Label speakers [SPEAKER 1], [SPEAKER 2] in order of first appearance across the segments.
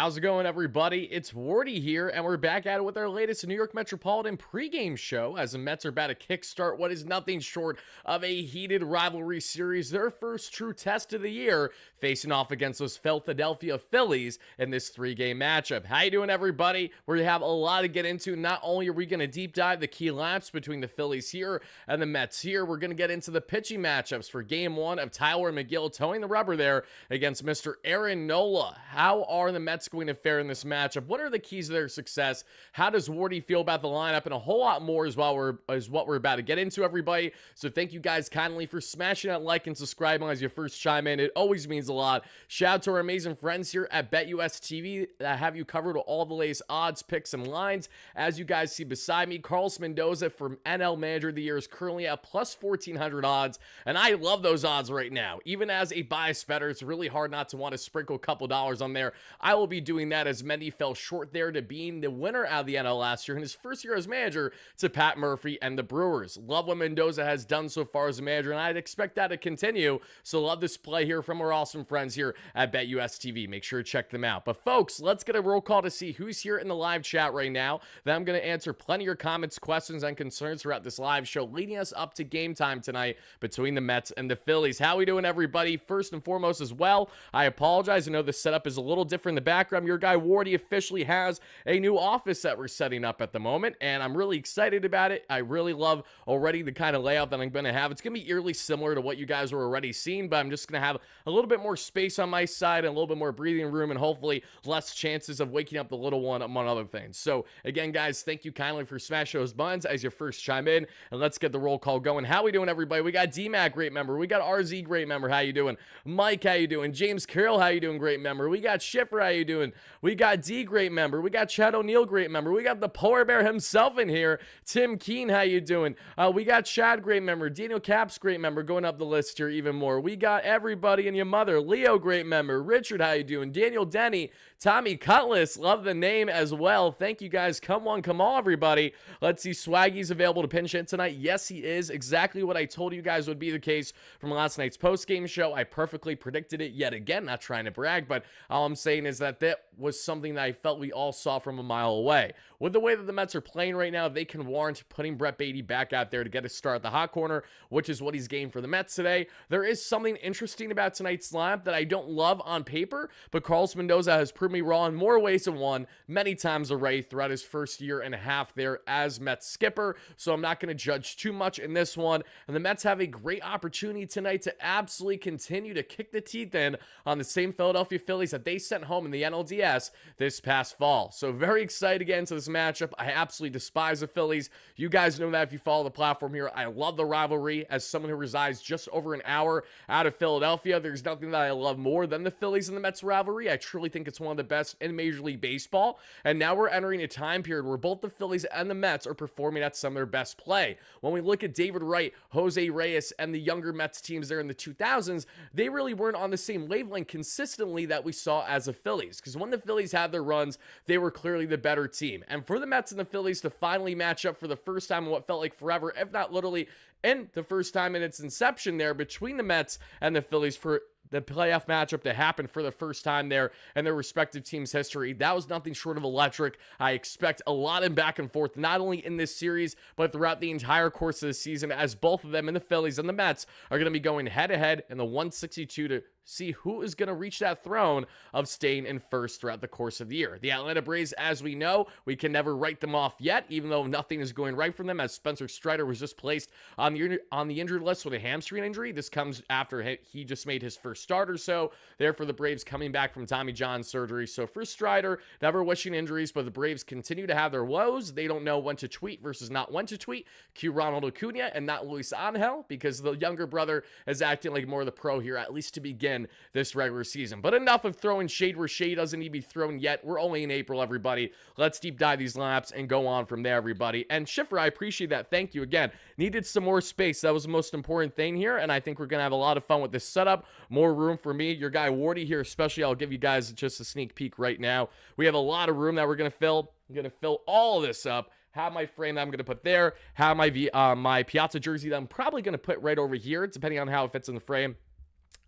[SPEAKER 1] How's it going, everybody? It's Wardy here, and we're back at it with our latest New York Metropolitan pregame show as the Mets are about to kickstart what is nothing short of a heated rivalry series, their first true test of the year, facing off against those Philadelphia Phillies in this three-game matchup. How you doing, everybody? We have a lot to get into. Not only are we going to deep dive the key laps between the Phillies here and the Mets here, we're going to get into the pitching matchups for Game 1 of Tyler McGill towing the rubber there against Mr. Aaron Nola. How are the Mets going to fare in this matchup? What are the keys to their success? How does Wardy feel about the lineup? And a whole lot more is what we're about to get into, everybody. So thank you guys kindly for smashing that like and subscribing as you first chime in. It always means a lot. Shout out to our amazing friends here at BetUS TV that have you covered with all the latest odds, picks, and lines. As you guys see beside me, Carlos Mendoza from NL Manager of the Year is currently at plus 1,400 odds, and I love those odds right now. Even as a bias bettor, it's really hard not to want to sprinkle a couple dollars on there. I will be doing that as many fell short there to being the winner out of the NL last year in his first year as manager to Pat Murphy and the Brewers. Love what Mendoza has done so far as a manager, and I'd expect that to continue. So love this play here from our awesome friends here at BetUS TV. Make sure to check them out. But folks, let's get a roll call to see who's here in the live chat right now. Then I'm going to answer plenty of your comments, questions, and concerns throughout this live show, leading us up to game time tonight between the Mets and the Phillies. How we doing, everybody? First and foremost as well, I apologize. I know the setup is a little different in the background. Your guy Wardy officially has a new office that we're setting up at the moment, and I'm really excited about it. I really love already the kind of layout that I'm going to have. It's going to be eerily similar to what you guys are already seeing, but I'm just going to have a little bit more space on my side and a little bit more breathing room, and hopefully less chances of waking up the little one, among other things. So again, guys, thank you kindly for smashing those buttons as you first chime in, and let's get the roll call going. How we doing, everybody? We got DMAC, great member. We got RZ, great member. How you doing? Mike, how you doing? James Carroll, how you doing? Great member. We got Schiffer, how you doing? We got D, great member. We got Chad O'Neill, great member. We got the polar bear himself in here. Tim Keen, how you doing? We got Chad, great member. Daniel Caps, great member. Going up the list here even more. We got everybody and your mother. Leo, great member. Richard, how you doing? Daniel Denny, Tommy Cutlass, love the name as well. Thank you guys. Come on, come on, everybody. Let's see. Swaggy's available to pinch hit tonight. Yes, he is. Exactly what I told you guys would be the case from last night's post-game show. I perfectly predicted it yet again. Not trying to brag, but all I'm saying is that was something that I felt we all saw from a mile away. With the way that the Mets are playing right now, they can warrant putting Brett Baty back out there to get a start at the hot corner, which is what he's gained for the Mets today. There is something interesting about tonight's lineup that I don't love on paper, but Carlos Mendoza has proved me wrong in more ways than one, many times already throughout his first year and a half there as Mets skipper, so I'm not going to judge too much in this one. And the Mets have a great opportunity tonight to absolutely continue to kick the teeth in on the same Philadelphia Phillies that they sent home in the NLDS this past fall. So very excited to get into this matchup. I absolutely despise the Phillies. You guys know that if you follow the platform here. I love the rivalry. As someone who resides just over an hour out of Philadelphia, there's nothing that I love more than the Phillies and the Mets rivalry. I truly think it's one of the best in Major League Baseball. And now we're entering a time period where both the Phillies and the Mets are performing at some of their best play. When we look at David Wright, Jose Reyes, and the younger Mets teams there in the 2000s, they really weren't on the same wavelength consistently that we saw as the Phillies. Because when the Phillies had their runs, they were clearly the better team. And for the Mets and the Phillies to finally match up for the first time in what felt like forever, if not literally in the first time in its inception there between the Mets and the Phillies for the playoff matchup to happen for the first time there in their respective teams' history. That was nothing short of electric. I expect a lot of back and forth, not only in this series, but throughout the entire course of the season, as both of them in the Phillies and the Mets are going to be going head-to-head in the 162 to see who is going to reach that throne of staying in first throughout the course of the year. The Atlanta Braves, as we know, we can never write them off yet, even though nothing is going right for them, as Spencer Strider was just placed on the injured list with a hamstring injury. This comes after he just made his first start or so. Therefore, the Braves coming back from Tommy John surgery. So for Strider, never wishing injuries, but the Braves continue to have their woes. They don't know when to tweet versus not when to tweet. Cue Ronald Acuna and not Luis Angel, because the younger brother is acting like more of the pro here, at least to begin this regular season. But enough of throwing shade where shade doesn't need to be thrown yet. We're only in April, everybody. Let's deep dive these laps and go on from there, everybody. And Schiffer, I appreciate that. Thank you again. Needed some more space. That was the most important thing here, and I think we're going to have a lot of fun with this setup. More room for me, your guy Wardy here especially. I'll give you guys just a sneak peek right now. We have a lot of room that we're going to fill. I'm going to fill all of this up. Have my frame that I'm going to put there. Have my Piazza jersey that I'm probably going to put right over here, depending on how it fits in the frame.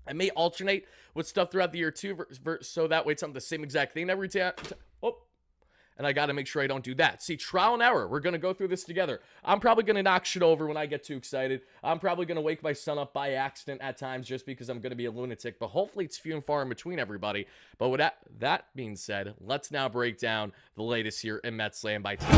[SPEAKER 1] I may alternate with stuff throughout the year too, so that way it's not the same exact thing every time. Oh, and I got to make sure I don't do that. See, trial and error. We're going to go through this together. I'm probably going to knock shit over when I get too excited. I'm probably going to wake my son up by accident at times just because I'm going to be a lunatic, but hopefully it's few and far in between everybody. But with that being said, let's now break down the latest here in Mets land by team.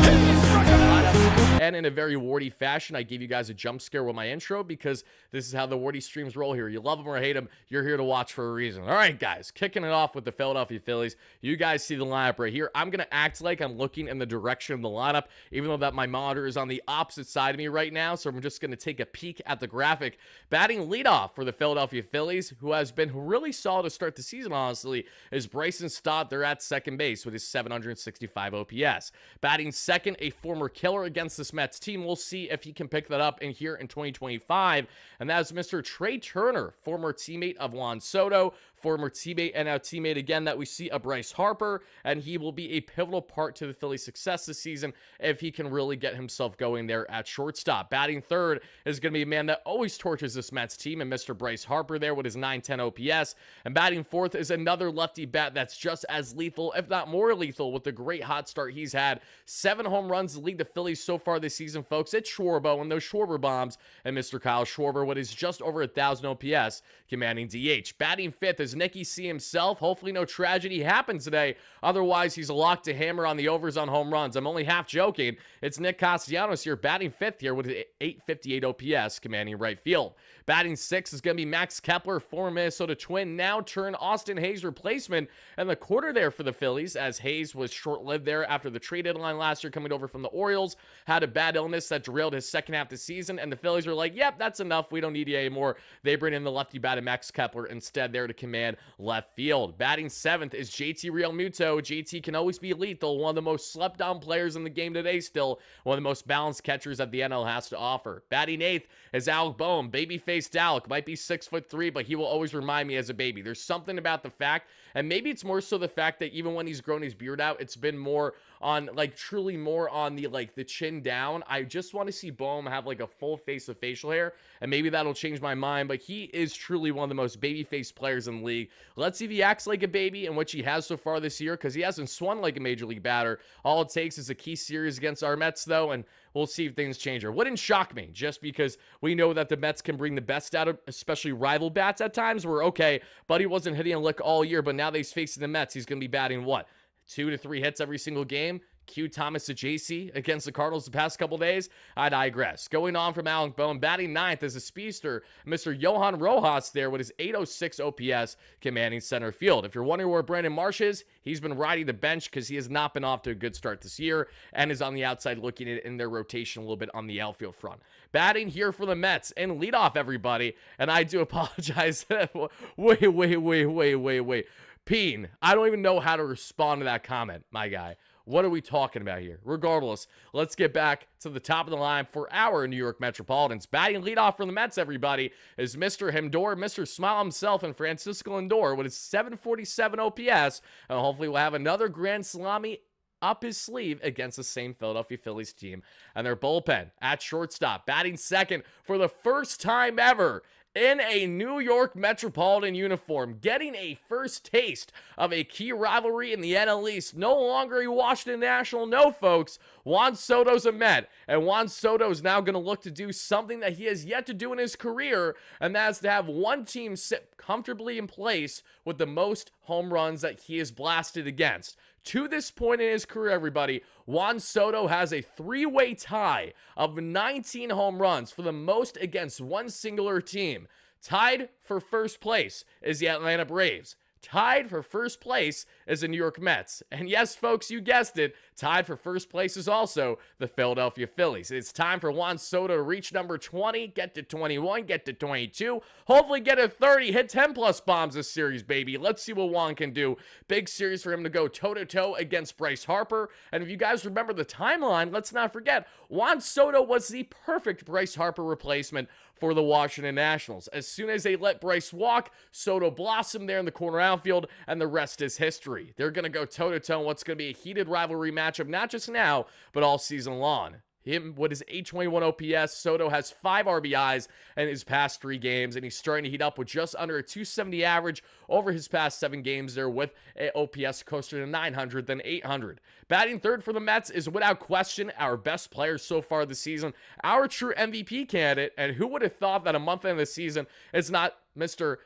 [SPEAKER 1] And in a very Wardy fashion, I gave you guys a jump scare with my intro because this is how the Wardy streams roll here. You love them or hate them, you're here to watch for a reason. All right, guys, kicking it off with the Philadelphia Phillies. You guys see the lineup right here. I'm going to act like I'm looking in the direction of the lineup, even though that my monitor is on the opposite side of me right now, so I'm just going to take a peek at the graphic. Batting leadoff for the Philadelphia Phillies, who has been really solid to start the season, honestly, is Bryson Stott. They're at second base with his 765 OPS. Batting second, a former killer against this Mets team. We'll see if he can pick that up in here in 2025, and that is Mr. Trey Turner, former teammate of Juan Soto, former teammate and now teammate again that we see of Bryce Harper, and he will be a pivotal part to the Phillies' success this season if he can really get himself going there at shortstop. Batting third is going to be a man that always tortures this Mets team, and Mr. Bryce Harper there with his 910 OPS. And batting fourth is another lefty bat that's just as lethal, if not more lethal, with the great hot start he's had. 7 home runs to lead the Phillies so far this season, folks. It's Schwarber and those Schwarber bombs, and Mr. Kyle Schwarber with his just over 1,000 OPS, commanding DH. Batting fifth is Nicky C himself. Hopefully no tragedy happens today. Otherwise, he's a lock to hammer on the overs on home runs. I'm only half joking. It's Nick Castellanos here, batting fifth here with 858 OPS, commanding right field. Batting sixth is going to be Max Kepler, former Minnesota Twin, now turned Austin Hayes replacement, and the quarter there for the Phillies, as Hayes was short-lived there after the trade deadline last year coming over from the Orioles, had a bad illness that derailed his second half of the season, and the Phillies were like, yep, that's enough. We don't need you anymore. They bring in the lefty bat Max Kepler instead there to command left field. Batting seventh is JT Realmuto. JT can always be lethal, one of the most slept-on players in the game today still, one of the most balanced catchers that the NL has to offer. Batting eighth is Alec Boehm. Babyface Alec might be 6'3", but he will always remind me as a baby. There's something about the fact, and maybe it's more so the fact that even when he's grown his beard out, it's been more on, like, truly more on the, like, the chin down. I just want to see Boehm have, like, a full face of facial hair, and maybe that'll change my mind, but he is truly one of the most baby-faced players in the league. Let's see if he acts like a baby, and which he has so far this year, because he hasn't swung like a major league batter. All it takes is a key series against our Mets, though, and we'll see if things change. Or wouldn't shock me, just because we know that the Mets can bring the best out of, especially rival bats at times, where, okay, Buddy wasn't hitting a lick all year, but now that he's facing the Mets, he's going to be batting, what, 2 to 3 hits every single game? Q Thomas to JC against the Cardinals the past couple days. I digress. Going on from Alec Boehm, batting ninth as a speedster, Mr. Johan Rojas there with his 806 OPS, commanding center field. If you're wondering where Brandon Marsh is, he's been riding the bench because he has not been off to a good start this year and is on the outside looking at in their rotation a little bit on the outfield front. Batting here for the Mets and lead off everybody, and I do apologize. Wait. Peen, I don't even know how to respond to that comment, my guy. What are we talking about here? Regardless, let's get back to the top of the line for our New York Metropolitans. Batting leadoff for the Mets, everybody, is Mr. Himdor, Mr. Smile himself, and Francisco Lindor with his 747 OPS. And hopefully we'll have another grand salami up his sleeve against the same Philadelphia Phillies team. And their bullpen at shortstop, batting second for the first time ever in a New York Metropolitan uniform, getting a first taste of a key rivalry in the NL East. No longer a Washington National, no, folks. Juan Soto's a Met, and Juan Soto is now going to look to do something that he has yet to do in his career, and that's to have one team sit comfortably in place with the most home runs that he has blasted against. To this point in his career, everybody, Juan Soto has a 3-way tie of 19 home runs for the most against one singular team. Tied for first place is the Atlanta Braves. Tied for first place is the New York Mets. And yes, folks, you guessed it, tied for first place is also the Philadelphia Phillies. It's time for Juan Soto to reach number 20, get to 21, get to 22, hopefully get to 30, hit 10-plus bombs this series, baby. Let's see what Juan can do. Big series for him to go toe-to-toe against Bryce Harper. And if you guys remember the timeline, let's not forget, Juan Soto was the perfect Bryce Harper replacement for the Washington Nationals. As soon as they let Bryce walk, Soto blossomed there in the corner outfield, and the rest is history. They're going to go toe-to-toe in what's going to be a heated rivalry matchup, not just now, but all season long. him with his 821 OPS. Soto has 5 RBIs in his past 3 games, and he's starting to heat up with just under a 270 average over his past 7 games there, with an OPS closer to 900 than 800. Batting third for the Mets is without question our best player so far this season, our true MVP candidate, and who would have thought that a month into the season it's not Mr.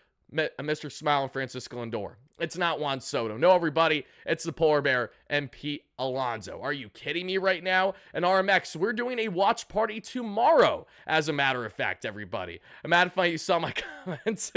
[SPEAKER 1] Smile and Francisco Lindor. It's not Juan Soto. No, everybody, it's the Polar Bear and Pete Alonso. Are you kidding me right now? And RMX, we're doing a watch party tomorrow, as a matter of fact, everybody. I'm mad if you saw my comments.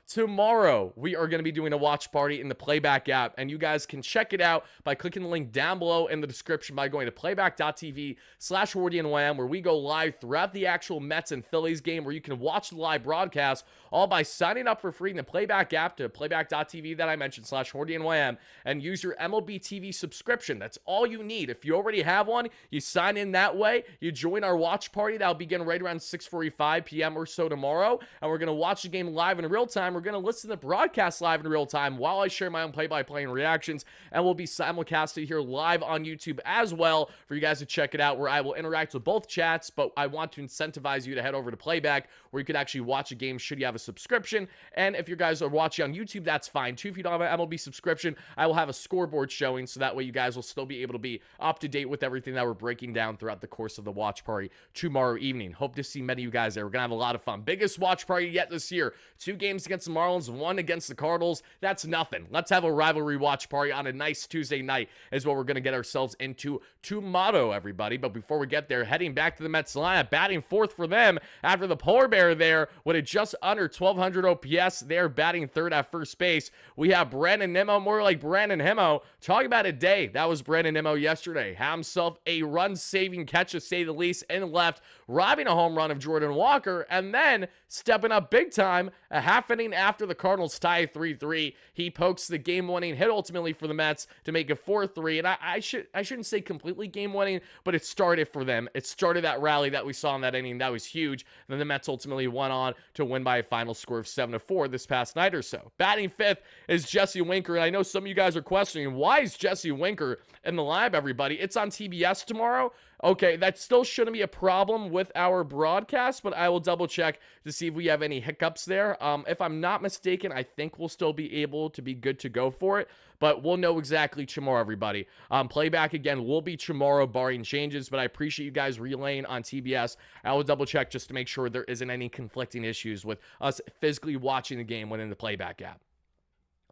[SPEAKER 1] Tomorrow, we are going to be doing a watch party in the Playback app, and you guys can check it out by clicking the link down below in the description by going to playback.tv/WardyNYM, where we go live throughout the actual Mets and Phillies game, where you can watch the live broadcast, all by signing up for free in the Playback app to playback.tv that I mentioned /WardyNYM, and use your MLB TV subscription. That's all you need. If you already have one, you sign in that way, you join our watch party. That'll begin right around 6:45 p.m. or so tomorrow, and we're going to watch the game live in real time. We're going to listen to the broadcast live in real time while I share my own play-by-play and reactions, and we'll be simulcasted here live on YouTube as well for you guys to check it out, where I will interact with both chats, but I want to incentivize you to head over to Playback, where you could actually watch a game should you have a subscription. And if you guys are watching on YouTube, that's fine too. If you don't have an MLB subscription, I will have a scoreboard showing, so that way you guys will still be able to be up to date with everything that we're breaking down throughout the course of the watch party tomorrow evening. Hope to see many of you guys there. We're gonna have a lot of fun. Biggest watch party yet this year. 2 games against the Marlins, 1 against the Cardinals. That's nothing. Let's have a rivalry watch party on a nice Tuesday night is what we're gonna get ourselves into tomorrow, everybody. But before we get there, heading back to the Mets lineup, batting fourth for them after the Polar Bear there with a just under 1200 OPS. They're batting third at first base. We have Brandon Nimmo, more like Brandon Himmo. Talk about a day. That was Brandon Nimmo yesterday. Had himself a run-saving catch, to say the least, in left, robbing a home run of Jordan Walker, and then stepping up big time a half inning after the Cardinals tie 3-3. He pokes the game-winning hit ultimately for the Mets to make it 4-3. And I shouldn't say completely game-winning, but it started for them. It started that rally that we saw in that inning. That was huge. And then the Mets ultimately went on to win by a final score of 7-4 this past night or so. Batting fifth is Jesse Winker. And I know some of you guys are questioning, why is Jesse Winker in the lineup, everybody? It's on TBS tomorrow. Okay, that still shouldn't be a problem with our broadcast, but I will double check to see if we have any hiccups there. If I'm not mistaken, I think we'll still be able to be good to go for it, but we'll know exactly tomorrow, everybody. Playback, again, will be tomorrow, barring changes, but I appreciate you guys relaying on TBS. I will double check just to make sure there isn't any conflicting issues with us physically watching the game when in the Playback app.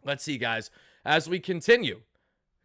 [SPEAKER 1] Let's see, guys, as we continue.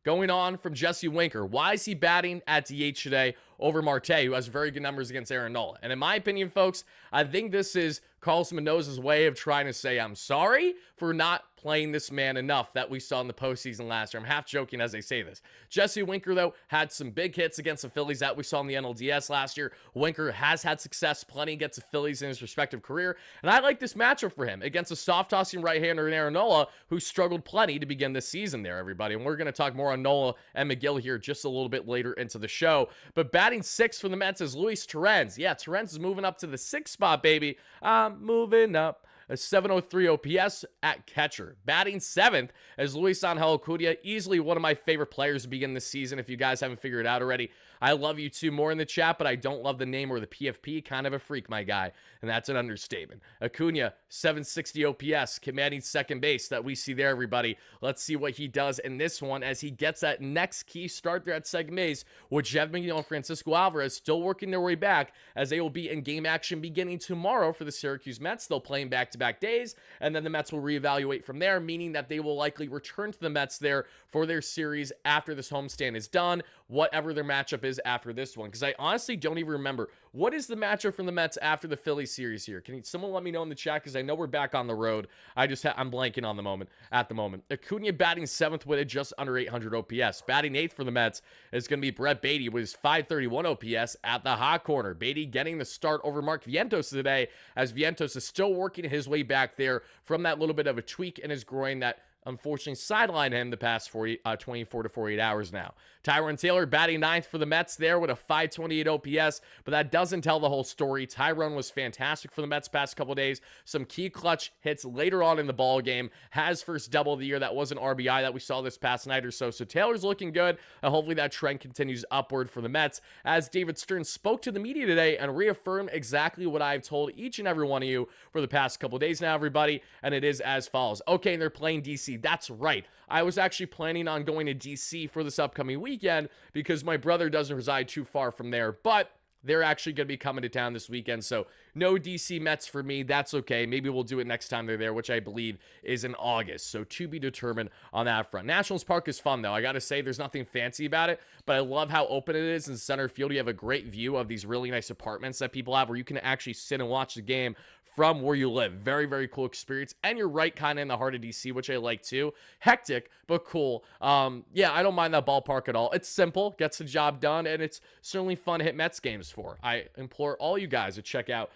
[SPEAKER 1] Going on from Jesse Winker, why is he batting at DH today over Marte, who has very good numbers against Aaron Nola? And in my opinion, folks, I think this is Carlos Mendoza's way of trying to say, I'm sorry for not playing this man enough that we saw in the postseason last year. I'm half joking as I say this. Jesse Winker, though, had some big hits against the Phillies that we saw in the NLDS last year. Winker has had success plenty against the Phillies in his respective career, and I like this matchup for him against a soft-tossing right-hander in Aaron Nola, who struggled plenty to begin this season there, everybody. And we're going to talk more on Nola and McGill here just a little bit later into the show. But batting sixth for the Mets is Luis Torrens. Yeah, Torrens is moving up to the 6th spot, baby. Moving up. A 703 OPS at catcher. Batting 7th is Luis Angel Acuña, easily one of my favorite players to begin this season. If you guys haven't figured it out already, I love you too more in the chat, but I don't love the name or the PFP. Kind of a freak, my guy, and that's an understatement. Acuña, 760 OPS, commanding second base that we see there, everybody. Let's see what he does in this one as he gets that next key start there at second base, with Jeff McNeil and Francisco Alvarez still working their way back, as they will be in game action beginning tomorrow for the Syracuse Mets. They'll play in back-to-back days, and then the Mets will reevaluate from there, meaning that they will likely return to the Mets there for their series after this homestand is done, whatever their matchup is after this one, because I honestly don't even remember. What is the matchup from the Mets after the Phillies series here? Can someone let me know in the chat, because I know we're back on the road. I'm blanking on the moment at the moment. Acuña batting 7th with it, just under 800 OPS. Batting 8th for the Mets is going to be Brett Beatty with his 531 OPS at the hot corner. Beatty getting the start over Mark Vientos today, as Vientos is still working his way back there from that little bit of a tweak in his groin that unfortunately sidelined him the past 24 to 48 hours now. Tyrone Taylor batting ninth for the Mets there with a 528 OPS, but that doesn't tell the whole story. Tyrone was fantastic for the Mets past couple days. Some key clutch hits later on in the ball game. Has first double of the year. That was an RBI that we saw this past night or so. So Taylor's looking good, and hopefully that trend continues upward for the Mets, as David Stern spoke to the media today and reaffirmed exactly what I've told each and every one of you for the past couple days now, everybody, and it is as follows. Okay, and they're playing DC. That's right. I was actually planning on going to DC for this upcoming weekend because my brother doesn't reside too far from there, but they're actually going to be coming to town this weekend, so no DC Mets for me. That's okay. Maybe we'll do it next time they're there, which I believe is in August, so to be determined on that front. Nationals Park is fun, though. I got to say, there's nothing fancy about it, but I love how open it is in center field. You have a great view of these really nice apartments that people have where you can actually sit and watch the game from where you live. Very, very cool experience. And you're right kind of in the heart of DC, which I like too. Hectic, but cool. Yeah, I don't mind that ballpark at all. It's simple, gets the job done, and it's certainly fun to hit Mets games for. I implore all you guys to check out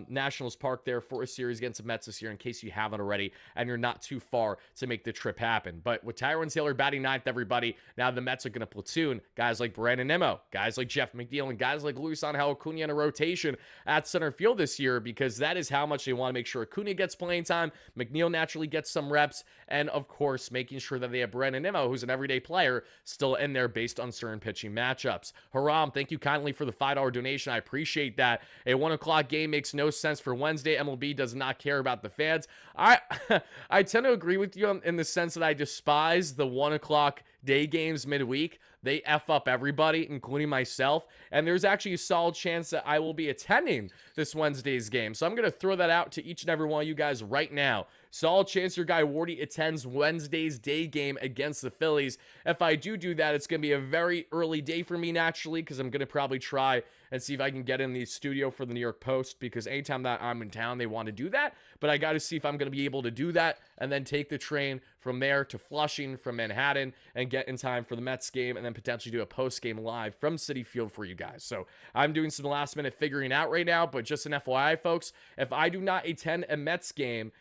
[SPEAKER 1] Nationals Park there for a series against the Mets this year in case you haven't already and you're not too far to make the trip happen. But with Tyrone Taylor batting ninth, everybody, now the Mets are going to platoon guys like WardyNYM, guys like Jeff McNeil, and guys like Luis Angel Acuna in a rotation at center field this year, because that is how much they want to make sure Acuna gets playing time, McNeil naturally gets some reps, and of course making sure that they have WardyNYM, who's an everyday player, still in there based on certain pitching matchups. Haram, thank you kindly for the $5 donation. I appreciate that. A 1 o'clock game makes no sense for Wednesday. MLB does not care about the fans. I tend to agree with you in the sense that I despise the 1 o'clock day games midweek. They F up everybody, including myself. And there's actually a solid chance that I will be attending this Wednesday's game. So I'm going to throw that out to each and every one of you guys right now. Solid chance your guy Wardy attends Wednesday's day game against the Phillies. If I do that, it's going to be a very early day for me naturally, because I'm going to probably try and see if I can get in the studio for the New York Post, because anytime that I'm in town, they want to do that. But I got to see if I'm going to be able to do that and then take the train from there to Flushing from Manhattan and get in time for the Mets game, and then potentially do a post-game live from Citi Field for you guys. So I'm doing some last-minute figuring out right now, but just an FYI, folks, if I do not attend a Mets game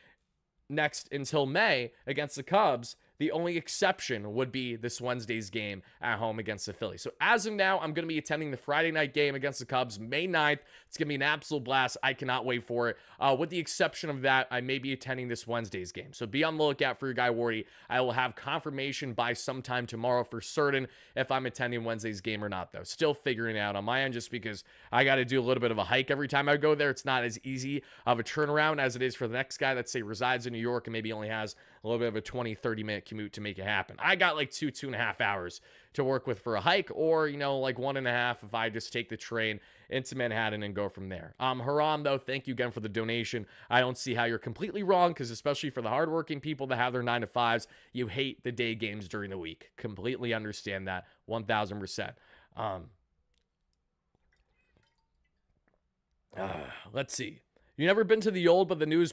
[SPEAKER 1] next until May against the Cubs, the only exception would be this Wednesday's game at home against the Phillies. So as of now, I'm going to be attending the Friday night game against the Cubs, May 9th. It's going to be an absolute blast. I cannot wait for it. With the exception of that, I may be attending this Wednesday's game. So be on the lookout for your guy Wardy. I will have confirmation by sometime tomorrow for certain if I'm attending Wednesday's game or not, though. Still figuring it out on my end, just because I got to do a little bit of a hike every time I go there. It's not as easy of a turnaround as it is for the next guy that, say, resides in New York and maybe only has a little bit of a 20-30 minute commute to make it happen. I got like 2.5 hours to work with for a hike, or like 1.5 if I just take the train into Manhattan and go from there. Haram, though, thank you again for the donation. I don't see how you're completely wrong, because especially for the hardworking people that have their 9-to-5s, you hate the day games during the week. Completely understand that 1000%. Let's see. You never been to the old, but the news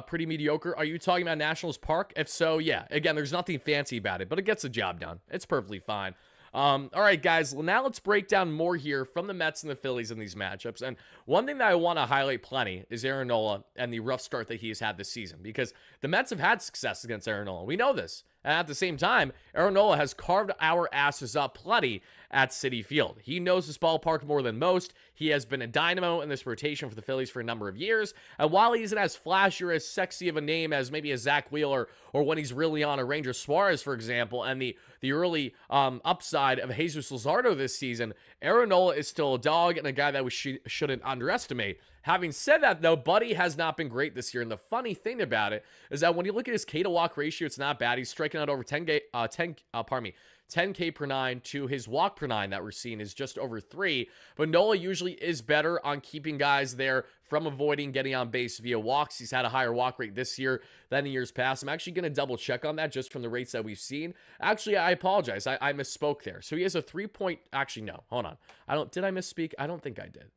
[SPEAKER 1] pretty mediocre. Are you talking about Nationals Park? If so, yeah. Again, there's nothing fancy about it, but it gets the job done. It's perfectly fine. All right, guys, now let's break down more here from the Mets and the Phillies in these matchups. And one thing that I want to highlight plenty is Aaron Nola and the rough start that he has had this season, because the Mets have had success against Aaron Nola. We know this. And at the same time, Aaron Nola has carved our asses up plenty at Citi Field. He knows this ballpark more than most. He has been a dynamo in this rotation for the Phillies for a number of years. And while he isn't as flashy or as sexy of a name as maybe a Zach Wheeler, or when he's really on a Ranger Suarez, for example, and the early upside of Jesus Luzardo this season, Aaron Nola is still a dog and a guy that we shouldn't underestimate. Having said that, though, Buddy has not been great this year. And the funny thing about it is that when you look at his K to walk ratio, it's not bad. He's striking out over 10K per nine to his walk per nine that we're seeing is just over 3. But Nola usually is better on keeping guys there from avoiding getting on base via walks. He's had a higher walk rate this year than in years past. I'm actually going to double check on that just from the rates that we've seen. Actually, I apologize. I misspoke there. So he has a 3 point. Actually, no, hold on. Did I misspeak? I don't think I did.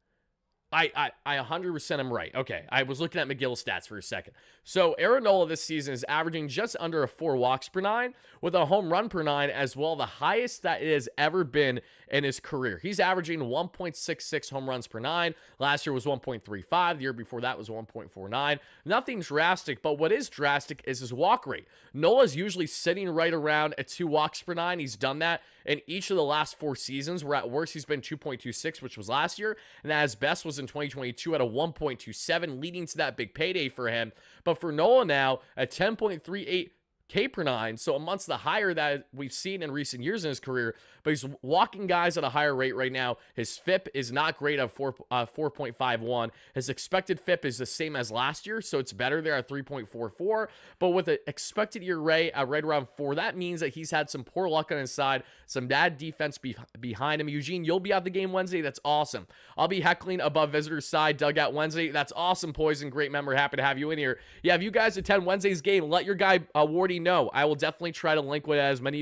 [SPEAKER 1] I 100% am right. Okay, I was looking at McGill's stats for a second. So Aaron Nola this season is averaging just under a 4 walks per nine with a home run per nine as well, the highest that it has ever been in his career. He's averaging 1.66 home runs per nine. Last year was 1.35. The year before that was 1.49. Nothing drastic, but what is drastic is his walk rate. Nola's usually sitting right around at 2 walks per nine. He's done that in each of the last 4 seasons, where at worst he's been 2.26, which was last year, and at his best was in 2022 at a 1.27, leading to that big payday for him. But for Nola now, at 10.38 K per nine, so amongst the higher that we've seen in recent years in his career, but he's walking guys at a higher rate right now. His FIP is not great at 4.51. His expected FIP is the same as last year, so it's better there at 3.44. But with an expected ERA at right around 4, that means that he's had some poor luck on his side, some bad defense behind him. Eugene, you'll be at the game Wednesday. That's awesome. I'll be heckling above visitors' side dugout Wednesday. That's awesome, Poison. Great member. Happy to have you in here. Yeah, if you guys attend Wednesday's game, let your guy Wardy know. I will definitely try to link with as many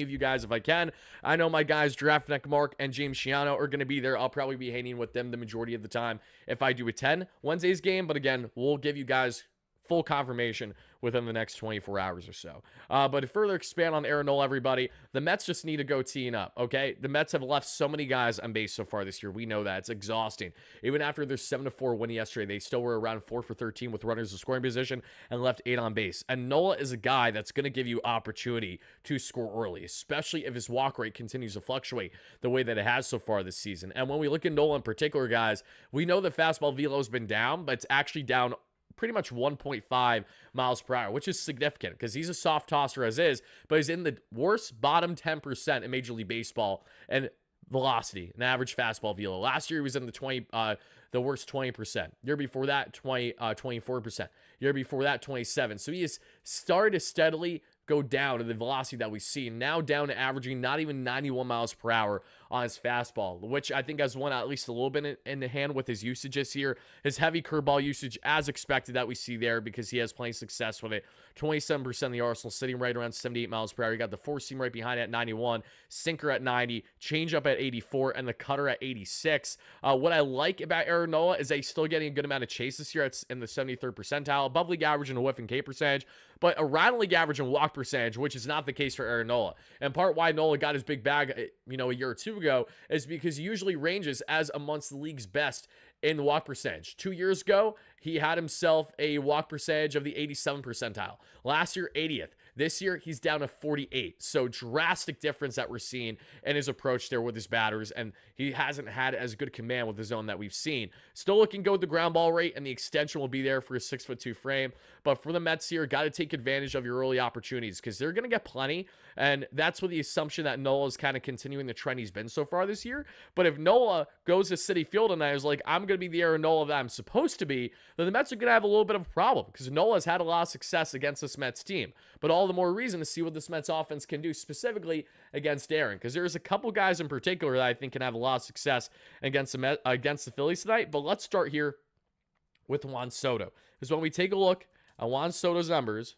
[SPEAKER 1] of you guys if I can. I know my guys Draftneck Mark and James Shiano are going to be there. I'll probably be hanging with them the majority of the time if I do attend Wednesday's game. But again, we'll give you guys full confirmation within the next 24 hours or so. But to further expand on Aaron Nola, everybody, the Mets just need to go teeing up, okay? The Mets have left so many guys on base so far this year. We know that. It's exhausting. Even after their 7-4 win yesterday, they still were around 4 for 13 with runners in scoring position and left 8 on base. And Nola is a guy that's going to give you opportunity to score early, especially if his walk rate continues to fluctuate the way that it has so far this season. And when we look at Nola in particular, guys, we know the fastball velo has been down, but it's actually down pretty much 1.5 miles per hour, which is significant because he's a soft tosser as is, but he's in the worst bottom 10% in Major League Baseball and velocity, an average fastball velo. Last year he was in the worst 20%. Year before that, 24%. Year before that, 27. So he has started to steadily go down to the velocity that we see, now down to averaging not even 91 miles per hour on his fastball, which I think has won at least a little bit in the hand with his usage this year. His heavy curveball usage, as expected, that we see there because he has plenty of success with it. 27% of the arsenal, sitting right around 78 miles per hour. You got the four-seam right behind it at 91, sinker at 90, changeup at 84, and the cutter at 86. What I like about Aaron Nola is that he's still getting a good amount of chase this year. It's in the 73rd percentile, above league average in a whiff and K percentage, but around league average in walk percentage, which is not the case for Aaron Nola. And part why Nola got his big bag, a year or two ago, is because he usually ranges as amongst the league's best in the walk percentage. 2 years ago, he had himself a walk percentage of the 87th percentile. Last year, 80th. This year, he's down to 48. So drastic difference that we're seeing in his approach there with his batters, and he hasn't had as good command with the zone that we've seen. Still looking good with the ground ball rate, and the extension will be there for a 6'2" frame. But for the Mets here, got to take advantage of your early opportunities because they're going to get plenty, and that's with the assumption that Nola is kind of continuing the trend he's been so far this year. But if Nola goes to Citi Field and I was like, I'm going to be the Aaron Nola that I'm supposed to be, then the Mets are going to have a little bit of a problem because Nola has had a lot of success against this Mets team. But all the more reason to see what this Mets offense can do specifically against Aaron, because there's a couple guys in particular that I think can have a lot of success against the Phillies tonight. But let's start here with Juan Soto, because when we take a look at Juan Soto's numbers,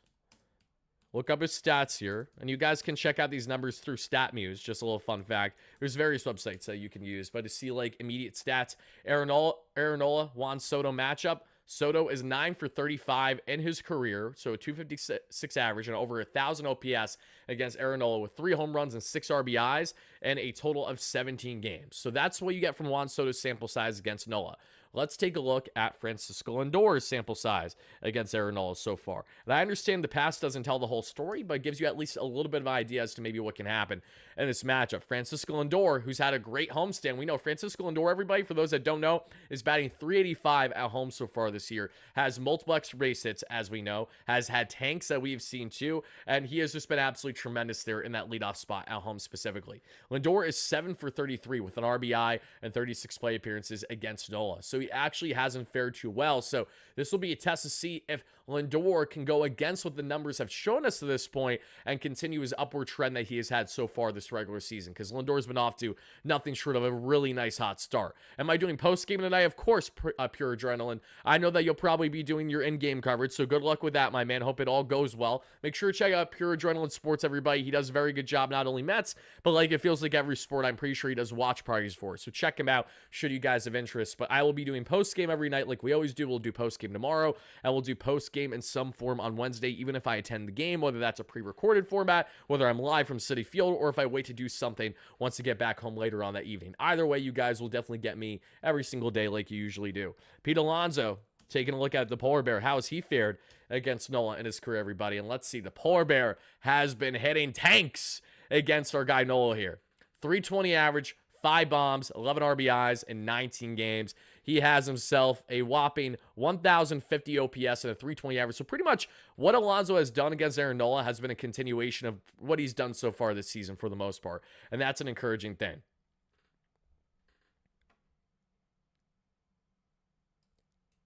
[SPEAKER 1] look up his stats here, and you guys can check out these numbers through StatMuse. Just a little fun fact. There's various websites that you can use, but to see like immediate stats, Aaron Nola, Juan Soto matchup. Soto is 9 for 35 in his career, so a 256 average and over 1,000 OPS against Aaron Nola with 3 home runs and 6 RBIs and a total of 17 games. So that's what you get from Juan Soto's sample size against Nola. Let's take a look at Francisco Lindor's sample size against Aaron Nola so far. And I understand the past doesn't tell the whole story, but it gives you at least a little bit of an idea as to maybe what can happen in this matchup. Francisco Lindor, who's had a great homestand. We know Francisco Lindor, everybody, for those that don't know, is batting .385 at home so far this year. Has multiple extra base hits, as we know. Has had tanks that we've seen too. And he has just been absolutely tremendous there in that leadoff spot at home specifically. Lindor is 7 for 33 with an RBI and 36 play appearances against Nola. So he actually hasn't fared too well. So this will be a test to see if Lindor can go against what the numbers have shown us to this point and continue his upward trend that he has had so far this regular season, because Lindor's been off to nothing short of a really nice hot start. Am I doing post-game tonight? Of course, Pure Adrenaline. I know that you'll probably be doing your in-game coverage, so good luck with that, my man. Hope it all goes well. Make sure to check out Pure Adrenaline Sports, everybody. He does a very good job, not only Mets, but like it feels like every sport, I'm pretty sure he does watch parties for. So check him out should you guys have interest. But I will be doing post-game every night like we always do. We'll do post-game tomorrow, and we'll do post-game in some form on Wednesday, even if I attend the game, whether that's a pre-recorded format, whether I'm live from Citi Field, or if I wait to do something once I get back home later on that evening. Either way, you guys will definitely get me every single day like you usually do. Pete Alonso, taking a look at the Polar Bear. How has he fared against Nola in his career, everybody? And let's see. The Polar Bear has been hitting tanks against our guy Nola here. 320 average, 5 bombs, 11 RBIs in 19 games. He has himself a whopping 1,050 OPS and a 320 average. So pretty much what Alonso has done against Aaron Nola has been a continuation of what he's done so far this season for the most part. And that's an encouraging thing.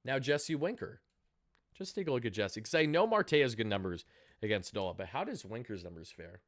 [SPEAKER 1] Now, Jesse Winker. Just take a look at Jesse, because I know Marte has good numbers against Nola, but how does Winker's numbers fare?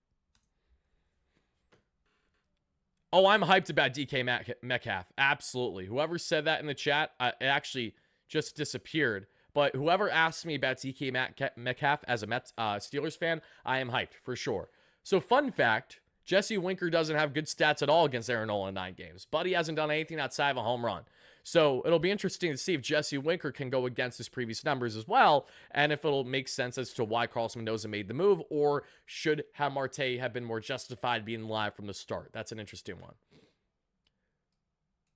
[SPEAKER 1] Oh, I'm hyped about DK Metcalf. Absolutely. Whoever said that in the chat, it actually just disappeared. But whoever asked me about DK Metcalf as a Steelers fan, I am hyped for sure. So fun fact, Jesse Winker doesn't have good stats at all against Aaron Nola in 9 games. But he hasn't done anything outside of a home run. So it'll be interesting to see if Jesse Winker can go against his previous numbers as well, and if it'll make sense as to why Carlson Mendoza made the move, or should Marte have been more justified being live from the start. That's an interesting one.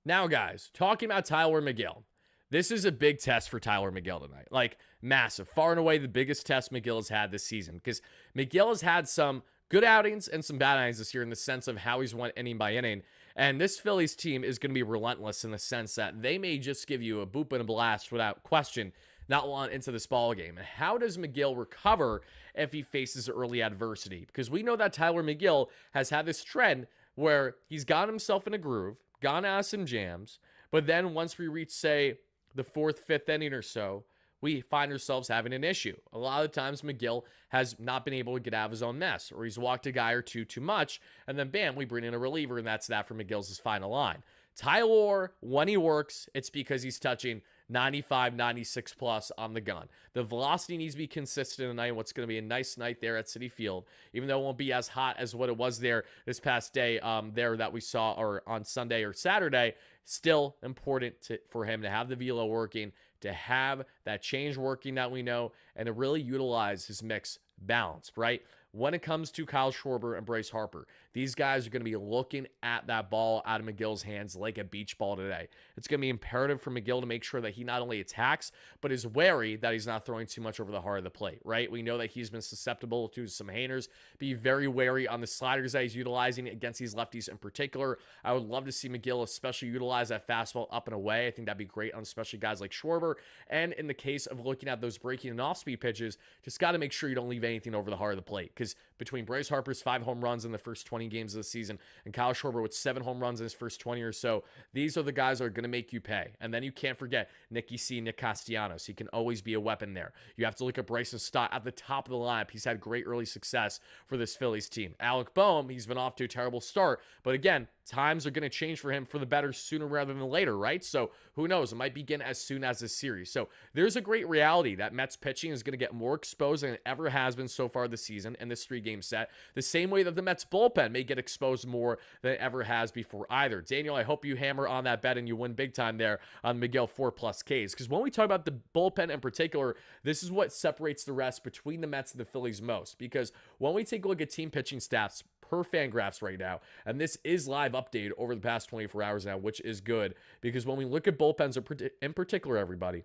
[SPEAKER 1] Now, guys, talking about Tyler McGill. This is a big test for Tyler McGill tonight. Like, massive. Far and away the biggest test McGill has had this season, because McGill has had some good outings and some bad outings this year in the sense of how he's went inning by inning. And this Phillies team is going to be relentless in the sense that they may just give you a boop and a blast without question not long into this ball game. And how does McGill recover if he faces early adversity? Because we know that Tyler McGill has had this trend where he's got himself in a groove, gone out of some jams, but then once we reach, say, the 4th, 5th inning or so, we find ourselves having an issue. A lot of times McGill has not been able to get out of his own mess, or he's walked a guy or two too much, and then bam, we bring in a reliever, and that's that for McGill's final line. Tyler, when he works, it's because he's touching 95, 96 plus on the gun. The velocity needs to be consistent tonight. What's going to be a nice night there at Citi Field, even though it won't be as hot as what it was there this past day there that we saw, or on Sunday or Saturday. Still important for him to have the velo working, to have that change working that we know, and to really utilize his mix balanced, right? When it comes to Kyle Schwarber and Bryce Harper, these guys are going to be looking at that ball out of McGill's hands like a beach ball today. It's going to be imperative for McGill to make sure that he not only attacks, but is wary that he's not throwing too much over the heart of the plate, right? We know that he's been susceptible to some haters. Be very wary on the sliders that he's utilizing against these lefties in particular. I would love to see McGill especially utilize that fastball up and away. I think that'd be great on especially guys like Schwarber. And in the case of looking at those breaking and off-speed pitches, just got to make sure you don't leave anything over the heart of the plate, because between Bryce Harper's 5 home runs in the first 20 games of the season and Kyle Schwarber with 7 home runs in his first 20 or so, these are the guys that are going to make you pay. And then you can't forget Nick Castellanos. He can always be a weapon there. You have to look at Bryson Stott at the top of the lineup. He's had great early success for this Phillies team. Alec Boehm, he's been off to a terrible start, but again, times are going to change for him for the better sooner rather than later, right? So who knows? It might begin as soon as this series. So there's a great reality that Mets pitching is going to get more exposed than it ever has been so far this season in this 3-game set, the same way that the Mets bullpen may get exposed more than it ever has before either. Daniel, I hope you hammer on that bet and you win big time there on Miguel 4+ Ks, because when we talk about the bullpen in particular, this is what separates the rest between the Mets and the Phillies most, because when we take a look at team pitching stats per Fangraphs right now, and this is live updated over the past 24 hours now, which is good, because when we look at bullpens in particular, everybody,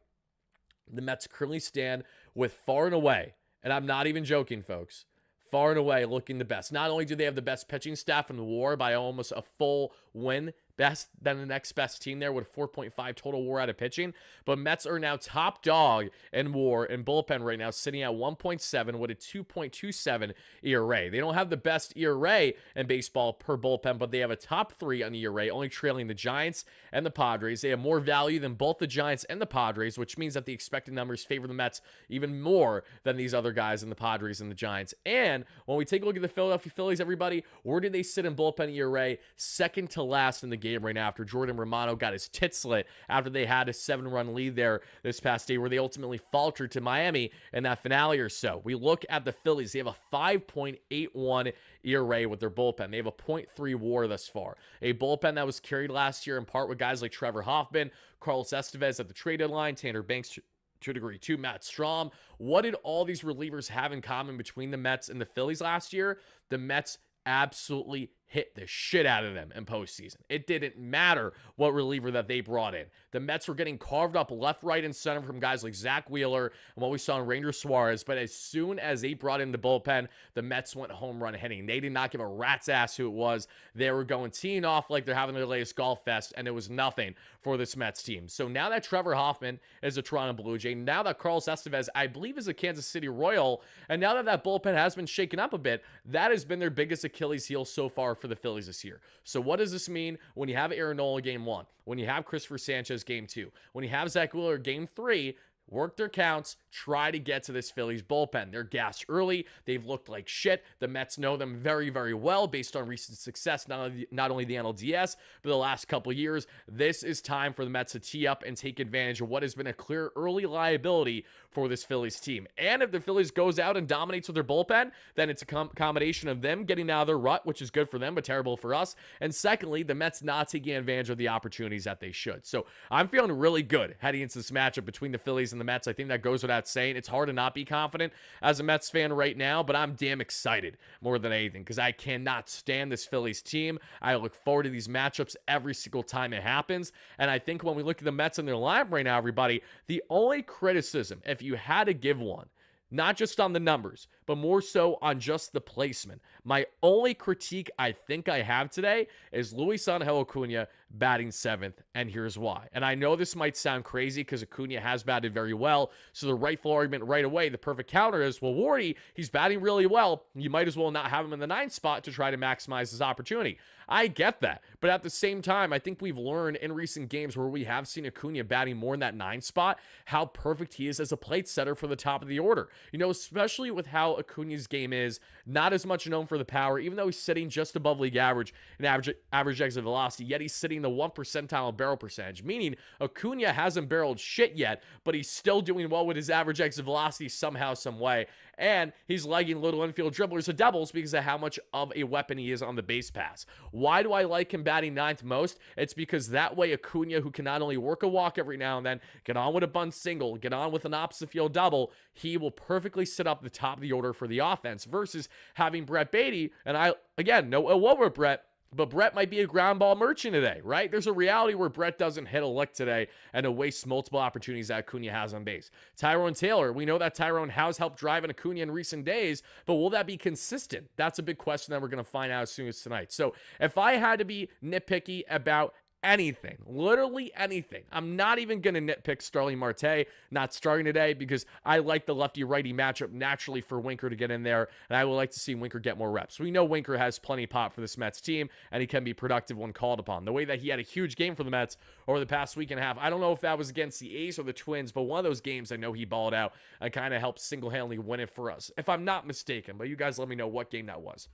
[SPEAKER 1] the Mets currently stand with far and away, and I'm not even joking, folks, far and away looking the best. Not only do they have the best pitching staff in the WAR by almost a full win best than the next best team there with 4.5 total WAR out of pitching. But Mets are now top dog in WAR and bullpen right now, sitting at 1.7 with a 2.27 ERA. They don't have the best ERA in baseball per bullpen, but they have a top 3 on ERA, only trailing the Giants and the Padres. They have more value than both the Giants and the Padres, which means that the expected numbers favor the Mets even more than these other guys in the Padres and the Giants. And when we take a look at the Philadelphia Phillies, everybody, where did they sit in bullpen ERA? Second to last in the game right now after Jordan Romano got his tit slit after they had a 7-run lead there this past day, where they ultimately faltered to Miami in that finale or so. We look at the Phillies. They have a 5.81 ERA with their bullpen. They have a .3 WAR thus far. A bullpen that was carried last year in part with guys like Trevor Hoffman, Carlos Estevez at the trade deadline, Tanner Banks to a degree too, Matt Strahm. What did all these relievers have in common between the Mets and the Phillies last year? The Mets absolutely hit the shit out of them in postseason. It didn't matter what reliever that they brought in. The Mets were getting carved up left, right, and center from guys like Zach Wheeler and what we saw in Ranger Suarez. But as soon as they brought in the bullpen, the Mets went home run hitting. They did not give a rat's ass who it was. They were going teeing off like they're having their latest golf fest, and it was nothing for this Mets team. So now that Trevor Hoffman is a Toronto Blue Jay, now that Carlos Estevez, I believe, is a Kansas City Royal, and now that that bullpen has been shaken up a bit, that has been their biggest Achilles heel so far for the Phillies this year. So what does this mean when you have Aaron Nola game 1, when you have Christopher Sanchez game 2, when you have Zach Wheeler game 3? Work their counts, try to get to this Phillies bullpen. They're gassed early. They've looked like shit. The Mets know them very, very well based on recent success, not only the NLDS, but the last couple of years. This is time for the Mets to tee up and take advantage of what has been a clear early liability for this Phillies team. And if the Phillies goes out and dominates with their bullpen, then it's a combination of them getting out of their rut, which is good for them, but terrible for us. And secondly, the Mets not taking advantage of the opportunities that they should. So I'm feeling really good heading into this matchup between the Phillies and the Mets. I think that goes without saying. It's hard to not be confident as a Mets fan right now, but I'm damn excited more than anything because I cannot stand this Phillies team. I look forward to these matchups every single time it happens. And I think when we look at the Mets and their lineup right now, everybody, the only criticism, if you had to give one, not just on the numbers, but more so on just the placement. My only critique I think I have today is Luis Angel Acuna batting 7th, and here's why. And I know this might sound crazy because Acuna has batted very well, so the rightful argument right away, the perfect counter is, well, Wardy, he's batting really well. You might as well not have him in the 9th spot to try to maximize his opportunity. I get that, but at the same time, I think we've learned in recent games where we have seen Acuna batting more in that 9th spot, how perfect he is as a plate setter for the top of the order. You know, especially with how Acuna's game is, not as much known for the power, even though he's sitting just above league average in average exit velocity, yet he's sitting the 1 percentile barrel percentage, meaning Acuna hasn't barreled shit yet, but he's still doing well with his average exit velocity somehow, some way. And he's legging little infield dribblers to doubles because of how much of a weapon he is on the base pass. Why do I like him batting 9th most? It's because that way Acuna, who can not only work a walk every now and then, get on with a bunt single, get on with an opposite field double, he will perfectly sit up the top of the order for the offense versus having Brett Beatty. And I, again, no ill will with Brett, but Brett might be a ground ball merchant today, right? There's a reality where Brett doesn't hit a lick today and it wastes multiple opportunities that Acuna has on base. Tyrone Taylor, we know that Tyrone has helped drive an Acuna in recent days, but will that be consistent? That's a big question that we're going to find out as soon as tonight. So if I had to be nitpicky about anything, literally anything, I'm not even going to nitpick Starling Marte not starting today because I like the lefty-righty matchup naturally for Winker to get in there, and I would like to see Winker get more reps. We know Winker has plenty of pop for this Mets team, and he can be productive when called upon. The way that he had a huge game for the Mets over the past week and a half, I don't know if that was against the A's or the Twins, but one of those games I know he balled out and kind of helped single-handedly win it for us, if I'm not mistaken, but you guys let me know what game that was.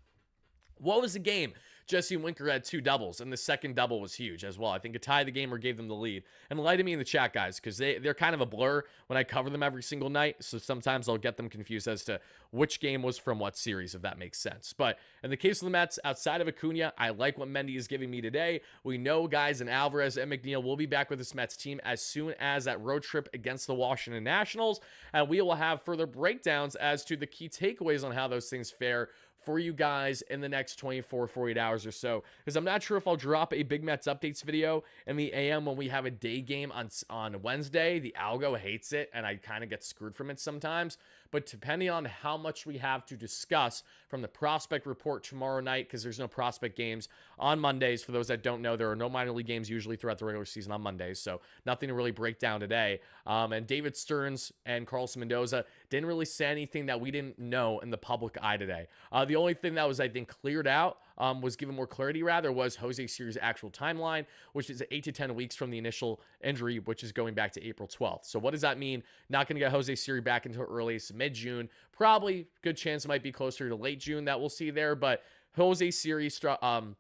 [SPEAKER 1] What was the game? Jesse Winker had 2 doubles, and the second double was huge as well. I think it tied the game or gave them the lead. And lie to me in the chat, guys, because they're kind of a blur when I cover them every single night, so sometimes I'll get them confused as to which game was from what series, if that makes sense. But in the case of the Mets, outside of Acuna, I like what Mendy is giving me today. We know guys and Alvarez and McNeil will be back with this Mets team as soon as that road trip against the Washington Nationals, and we will have further breakdowns as to the key takeaways on how those things fare for you guys in the next 24, 48 hours or so, because I'm not sure if I'll drop a Big Mets updates video in the AM when we have a day game on Wednesday. The algo hates it, and I kind of get screwed from it sometimes. But depending on how much we have to discuss from the prospect report tomorrow night, because there's no prospect games on Mondays. For those that don't know, there are no minor league games usually throughout the regular season on Mondays, so nothing to really break down today. And David Stearns and Carlson Mendoza didn't really say anything that we didn't know in the public eye today. The only thing that was, I think, cleared out, was given more clarity, rather, was Jose Siri's actual timeline, which is 8 to 10 weeks from the initial injury, which is going back to April 12th. So what does that mean? Not going to get Jose Siri back until early mid-June. Probably good chance it might be closer to late June that we'll see there, but Jose Siri, Sean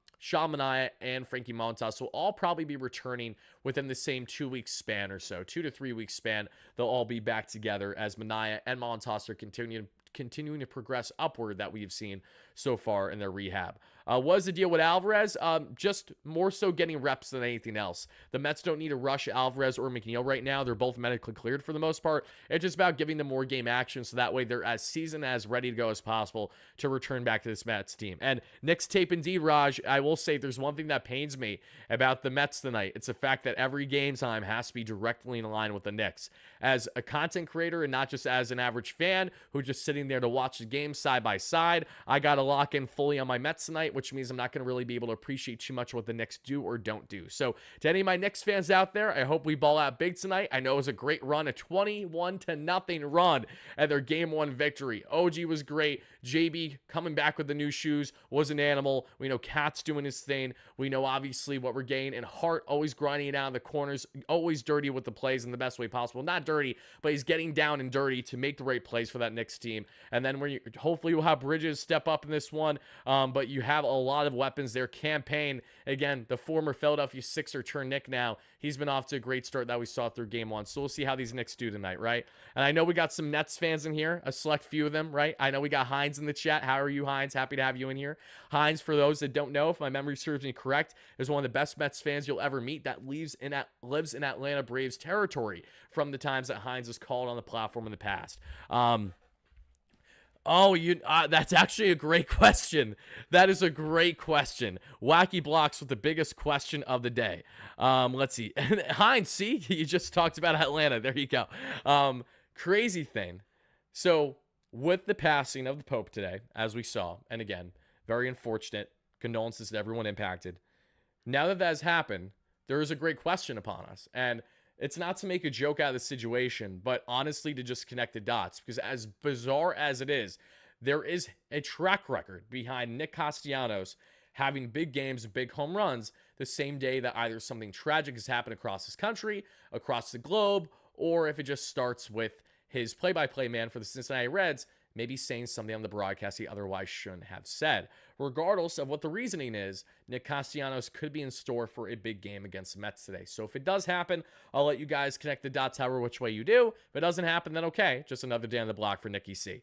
[SPEAKER 1] Manaea, and Frankie Montas will all probably be returning within the same 2-week span or so, 2 to 3 week span. They'll all be back together as Manaea and Montas are continuing to progress upward that we've seen so far in their rehab. What is the deal with Alvarez? Just more so getting reps than anything else. The Mets don't need to rush Alvarez or McNeil right now. They're both medically cleared for the most part. It's just about giving them more game action so that way they're as seasoned, as ready to go as possible to return back to this Mets team. And Nick's tape indeed, Raj, I will say there's one thing that pains me about the Mets tonight. It's the fact that every game time has to be directly in line with the Knicks. As a content creator and not just as an average fan who's just sitting there to watch the game side by side, I got to lock in fully on my Mets tonight, which means I'm not going to really be able to appreciate too much what the Knicks do or don't do. So to any of my Knicks fans out there, I hope we ball out big tonight. I know it was a great run, a 21-0 run at their game 1 victory. OG was great. JB coming back with the new shoes was an animal. We know Cat's doing his thing. We know obviously what we're getting. And Hart always grinding it out in the corners, always dirty with the plays in the best way possible. Not dirty, but he's getting down and dirty to make the right plays for that Knicks team. And then hopefully we'll have Bridges step up in this one. But you have a lot of weapons there. Campaign, again, the former Philadelphia Sixer turned Nick now. He's been off to a great start that we saw through game 1. So we'll see how these Knicks do tonight, right? And I know we got some Nets fans in here, a select few of them, right? I know we got Hines in the chat. How are you, Hines? Happy to have you in here. Hines, for those that don't know, if my memory serves me correct, is one of the best Mets fans you'll ever meet that lives in Atlanta Braves territory from the times that Hines has called on the platform in the past. That's actually a great question. That is a great question. Wacky Blocks with the biggest question of the day. Let's see. Hines, see? You just talked about Atlanta. There you go. Crazy thing. So, with the passing of the Pope today, as we saw, and again, very unfortunate, condolences to everyone impacted. Now that has happened, there is a great question upon us. And it's not to make a joke out of the situation, but honestly to just connect the dots. Because as bizarre as it is, there is a track record behind Nick Castellanos having big games and big home runs the same day that either something tragic has happened across this country, across the globe, or if it just starts with his play-by-play man for the Cincinnati Reds maybe saying something on the broadcast he otherwise shouldn't have said. Regardless of what the reasoning is, Nick Castellanos could be in store for a big game against the Mets today. So if it does happen, I'll let you guys connect the dots however which way you do. If it doesn't happen, then okay. Just another day on the block for Nicky C.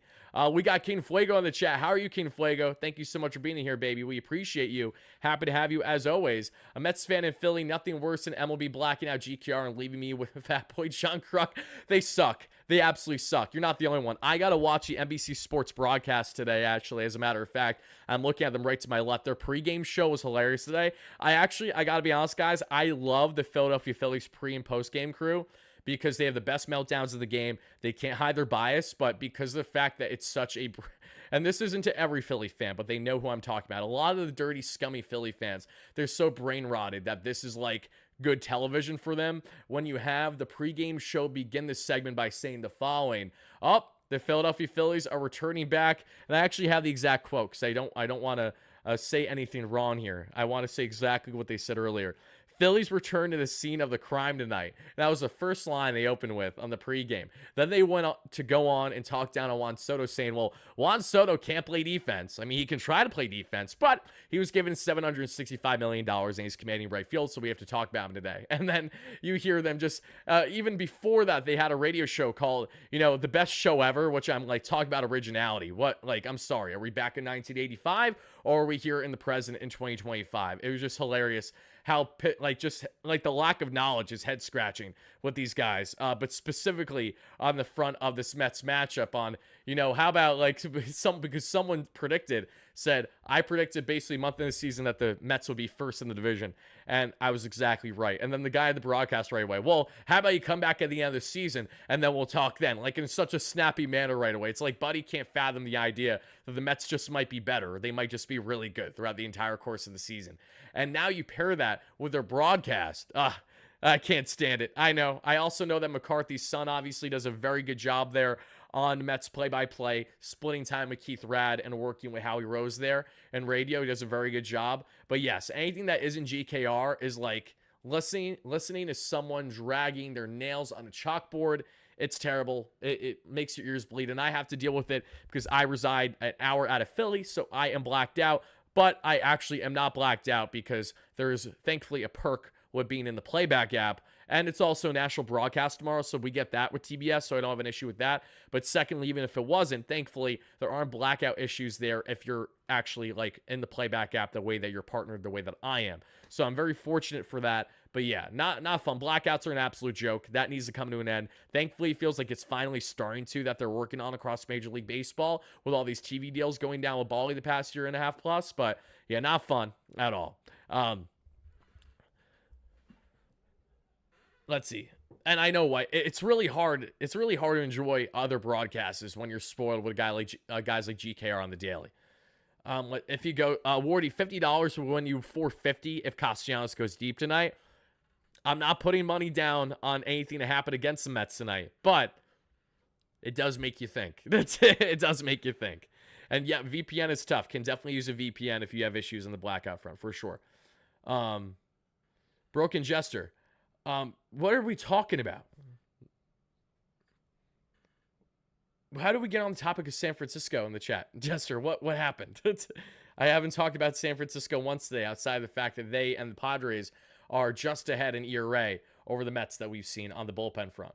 [SPEAKER 1] We got King Fuego in the chat. How are you, King Fuego? Thank you so much for being here, baby. We appreciate you. Happy to have you as always. A Mets fan in Philly, nothing worse than MLB blacking out GKR and leaving me with Fat Boy John Kruk. They suck. They absolutely suck. You're not the only one. I got to watch the NBC Sports broadcast today, actually, as a matter of fact. I'm looking at them right to my left. Their pregame show was hilarious today. I got to be honest, guys. I love the Philadelphia Phillies pre- and post-game crew because they have the best meltdowns of the game. They can't hide their bias, but because of the fact that it's such a... And this isn't to every Philly fan, but they know who I'm talking about. A lot of the dirty, scummy Philly fans, they're so brain-rotted that this is like good television for them. When you have the pregame show begin this segment by saying the following: the Philadelphia Phillies are returning back. And I actually have the exact quote because I don't want to say anything wrong here. I want to say exactly what they said earlier. Phillies return to the scene of the crime tonight. That was the first line they opened with on the pregame. Then they went to go on and talk down on Juan Soto, saying, well, Juan Soto can't play defense. I mean, he can try to play defense, but he was given $765 million and he's commanding right field, so we have to talk about him today. And then you hear them just, even before that, they had a radio show called, the best show ever, which I'm like, talk about originality. I'm sorry, are we back in 1985 or are we here in the present in 2025? It was just hilarious how the lack of knowledge is head scratching with these guys, but specifically on the front of this Mets matchup on, how about because someone predicted said, I predicted basically month in the season that the Mets would be first in the division. And I was exactly right. And then the guy at the broadcast right away, well, how about you come back at the end of the season and then we'll talk then? Like in such a snappy manner right away. It's like Buddy can't fathom the idea that the Mets just might be better. Or they might just be really good throughout the entire course of the season. And now you pair that with their broadcast. I can't stand it. I know. I also know that McCarthy's son obviously does a very good job there on Mets play-by-play, splitting time with Keith Rad and working with Howie Rose there. And radio, he does a very good job. But yes, anything that isn't GKR is like listening to someone dragging their nails on a chalkboard. It's terrible. It makes your ears bleed. And I have to deal with it because I reside an hour out of Philly, so I am blacked out. But I actually am not blacked out because there is thankfully a perk with being in the playback app. And it's also national broadcast tomorrow, so we get that with TBS, so I don't have an issue with that. But secondly, even if it wasn't, thankfully, there aren't blackout issues there if you're actually like in the playback app the way that you're partnered the way that I am. So I'm very fortunate for that. But yeah, not fun. Blackouts are an absolute joke. That needs to come to an end. Thankfully, it feels like it's finally starting to, that they're working on across Major League Baseball with all these TV deals going down with Bali the past year and a half plus. But yeah, not fun at all. Let's see. And I know why. It's really hard. It's really hard to enjoy other broadcasters when you're spoiled with a guy like guys like GKR on the daily. If you go, Wardy, $50 will win you $450 if Castellanos goes deep tonight. I'm not putting money down on anything to happen against the Mets tonight, but it does make you think. It does make you think. And yeah, VPN is tough. Can definitely use a VPN if you have issues on the blackout front, for sure. Broken Jester. What are we talking about? How do we get on the topic of San Francisco in the chat? Jester, what happened? I haven't talked about San Francisco once today outside of the fact that they and the Padres are just ahead in ERA over the Mets that we've seen on the bullpen front.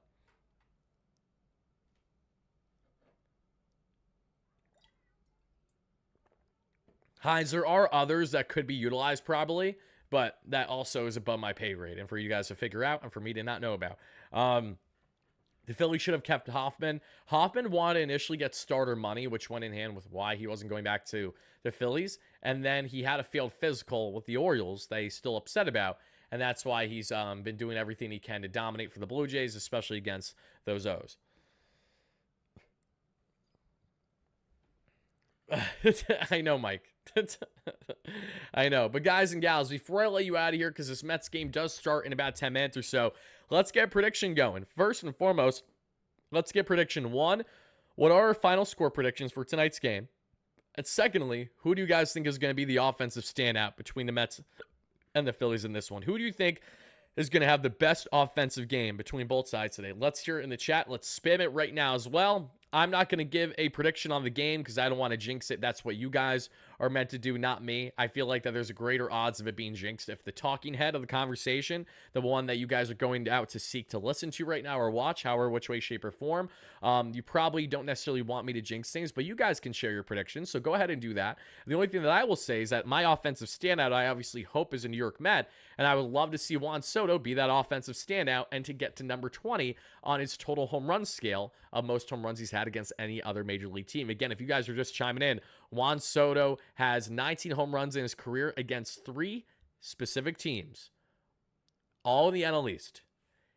[SPEAKER 1] Hines, there are others that could be utilized probably, but that also is above my pay grade and for you guys to figure out and for me to not know about. The Phillies should have kept Hoffman. Hoffman wanted to initially get starter money, which went in hand with why he wasn't going back to the Phillies. And then he had a failed physical with the Orioles that he's still upset about. And that's why he's been doing everything he can to dominate for the Blue Jays, especially against those O's. I know, Mike. I know. But guys and gals, before I let you out of here, because this Mets game does start in about 10 minutes or so, let's get prediction going. First and foremost, let's get prediction one. What are our final score predictions for tonight's game? And secondly, who do you guys think is going to be the offensive standout between the Mets and the Phillies in this one? Who do you think is going to have the best offensive game between both sides today? Let's hear it in the chat. Let's spam it right now as well. I'm not going to give a prediction on the game because I don't want to jinx it. That's what you guys are meant to do, not me. I feel like that there's a greater odds of it being jinxed if the talking head of the conversation, the one that you guys are going out to seek to listen to right now or watch, however, which way, shape, or form, you probably don't necessarily want me to jinx things, but you guys can share your predictions, so go ahead and do that. The only thing that I will say is that my offensive standout, I obviously hope, is a New York Met, and I would love to see Juan Soto be that offensive standout and to get to number 20 on his total home run scale of most home runs he's had against any other major league team. Again, if you guys are just chiming in, Juan Soto has 19 home runs in his career against 3 specific teams, all in the NL East,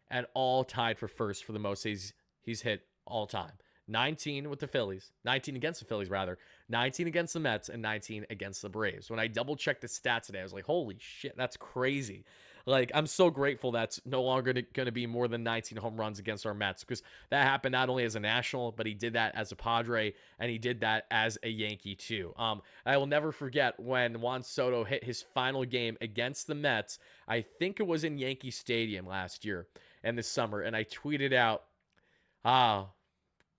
[SPEAKER 1] and all tied for first for the most he's hit all time. 19 with the Phillies, 19 against the Phillies rather, 19 against the Mets, and 19 against the Braves. When I double checked the stats today, I was like, holy shit, that's crazy. Like, I'm so grateful that's no longer going to be more than 19 home runs against our Mets, because that happened not only as a national, but he did that as a Padre, and he did that as a Yankee too. I will never forget when Juan Soto hit his final game against the Mets. I think it was in Yankee Stadium last year and this summer, and I tweeted out,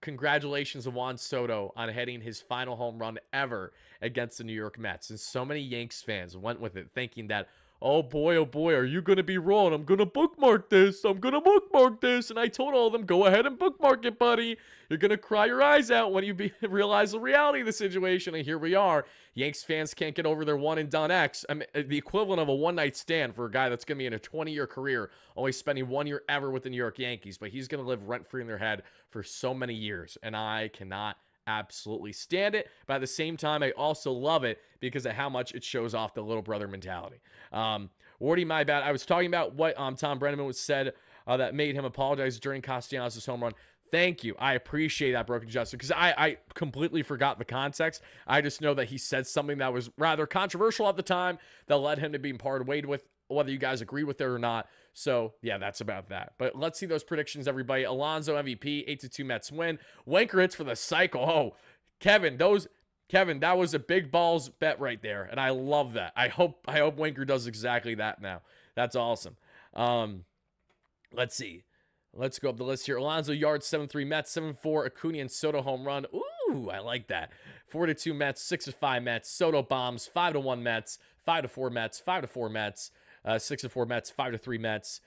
[SPEAKER 1] congratulations to Juan Soto on hitting his final home run ever against the New York Mets. And so many Yanks fans went with it thinking that, oh boy, are you going to be wrong? I'm going to bookmark this. I'm going to bookmark this. And I told all of them, go ahead and bookmark it, buddy. You're going to cry your eyes out when you realize the reality of the situation. And here we are. Yanks fans can't get over their one-and-done X. I mean, the equivalent of a one-night stand for a guy that's going to be in a 20-year career, only spending 1 year ever with the New York Yankees. But he's going to live rent-free in their head for so many years. And I cannot absolutely stand it. But at the same time, I also love it because of how much it shows off the little brother mentality. Wardy, my bad. I was talking about what Tom Brenneman was said that made him apologize during Castellanos' home run. Thank you. I appreciate that, Broken Justice, because I completely forgot the context. I just know that he said something that was rather controversial at the time that led him to being parted ways with, whether you guys agree with it or not. So, yeah, that's about that. But let's see those predictions, everybody. Alonso MVP, 8-2 Mets win. Wanker hits for the cycle. Oh, Kevin, that was a big balls bet right there, and I love that. I hope Wanker does exactly that now. That's awesome. Let's see. Let's go up the list here. Alonso yards, 7-3 Mets, 7-4 Acuna and Soto home run. Ooh, I like that. 4-2 Mets, 6-5 Mets. Soto bombs, 5-1 Mets, 5-4 Mets, 5-4 Mets, 6-4 Mets, 5-3 Mets,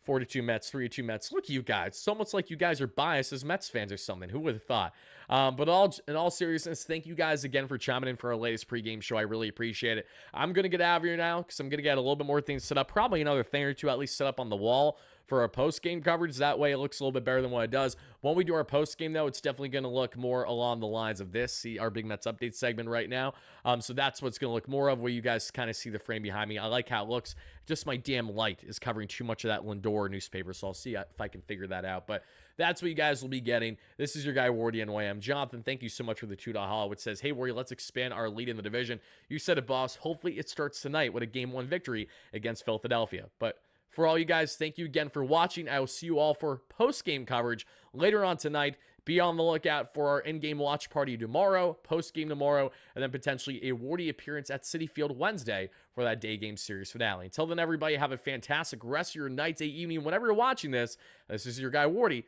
[SPEAKER 1] 4-2 Mets, 3-2 Mets. Look at you guys. It's almost like you guys are biased as Mets fans or something. Who would have thought? But in all seriousness, thank you guys again for chiming in for our latest pregame show. I really appreciate it. I'm going to get out of here now because I'm going to get a little bit more things set up. Probably another thing or two at least set up on the wall for our post-game coverage. That way it looks a little bit better than what it does. When we do our post-game, though, it's definitely going to look more along the lines of this. See our Big Mets update segment right now. So that's what's going to look more of, where you guys kind of see the frame behind me. I like how it looks. Just my damn light is covering too much of that Lindor newspaper, so I'll see if I can figure that out. But that's what you guys will be getting. This is your guy, WardyNYM. Jonathan, thank you so much for the $2 hollow, which says, hey, Wardy, let's expand our lead in the division. You said it, boss. Hopefully it starts tonight with a Game 1 victory against Philadelphia. But for all you guys, thank you again for watching. I will see you all for post-game coverage later on tonight. Be on the lookout for our in-game watch party tomorrow, post-game tomorrow, and then potentially a Wardy appearance at Citi Field Wednesday for that day game series finale. Until then, everybody, have a fantastic rest of your night, day, evening, whenever you're watching this. This is your guy, Wardy.